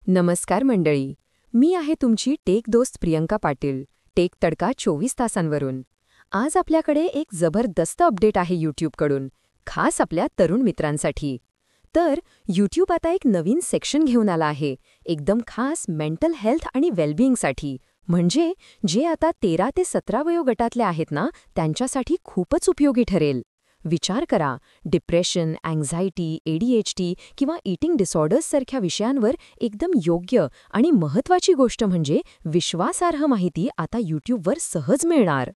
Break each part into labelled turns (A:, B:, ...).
A: नमस्कार मंडळी. मी आहे तुमची टेक दोस्त प्रियंका पाटील, टेक तडका 24 तासांवरून. आज आपल्याकडे एक जबरदस्त अपडेट आहे यूट्यूबकडून, खास आपल्या तरुण मित्रांसाठी. तर यूट्यूब आता एक नवीन सेक्शन घेऊन आला आहे, एकदम खास मेंटल हेल्थ आणि वेलबिंगसाठी. म्हणजे जे आता 13 ते 17 वयोगटातले आहेत ना, त्यांच्यासाठी खूपच उपयोगी ठरेल. विचार करा, डिप्रेशन, अँक्झायटी, ADHD किंवा ईटिंग डिसऑर्डर्ससारख्या विषयांवर एकदम योग्य आणि महत्त्वाची गोष्ट म्हणजे विश्वासार्ह माहिती आता यूट्यूबवर सहज मिळणार.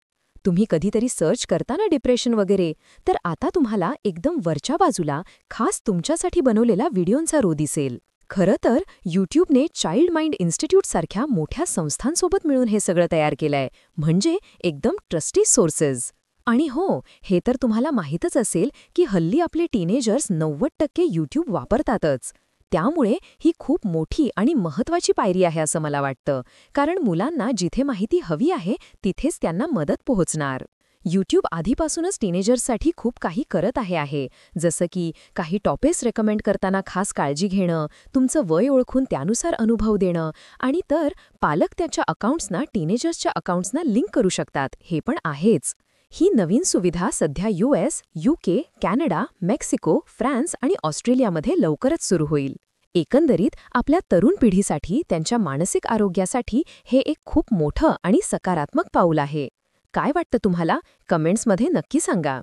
A: तुम्ही कधीतरी सर्च करता ना डिप्रेशन वगैरे, तर आता तुम्हाला एकदम वरच्या बाजूला खास तुमच्यासाठी बनवलेला व्हिडिओंचा रो दिसेल. खरं तर यूट्यूबने चाइल्ड माइंड इन्स्टिट्यूटसारख्या मोठ्या संस्थांसोबत मिळून हे सगळं तयार केलंय, म्हणजे एकदम ट्रस्टी सोर्सेस. आणि हो, हे तर तुम्हाला माहीतच असेल की हल्ली आपले टीनेजर्स 90% यूट्यूब वापरतातच. त्यामुळे ही खूप मोठी आणि महत्त्वाची पायरी आहे असं मला वाटतं, कारण मुलांना जिथे माहिती हवी आहे तिथेच त्यांना मदत पोहोचणार. यूट्यूब आधीपासूनच टीनेजर्ससाठी खूप काही करत आहे, जसं की काही टॉपिक्स रेकमेंड करताना खास काळजी घेणं, तुमचं वय ओळखून त्यानुसार अनुभव देणं, आणि तर पालक त्यांच्या अकाउंट्सना टीनेजर्सच्या अकाउंट्सना लिंक करू शकतात, हे पण आहेच. ही नवीन सुविधा सध्या US, UK, Canada, Mexico, France आणि ऑस्ट्रेलियामध्ये लवकरच सुरू होईल. एकंदरीत आपल्या तरुण पिढीसाठी त्यांच्या मानसिक आरोग्यासाठी हे एक खूप मोठं आणि सकारात्मक पाऊल आहे. काय वाटतं तुम्हाला? कमेंट्समध्ये नक्की सांगा.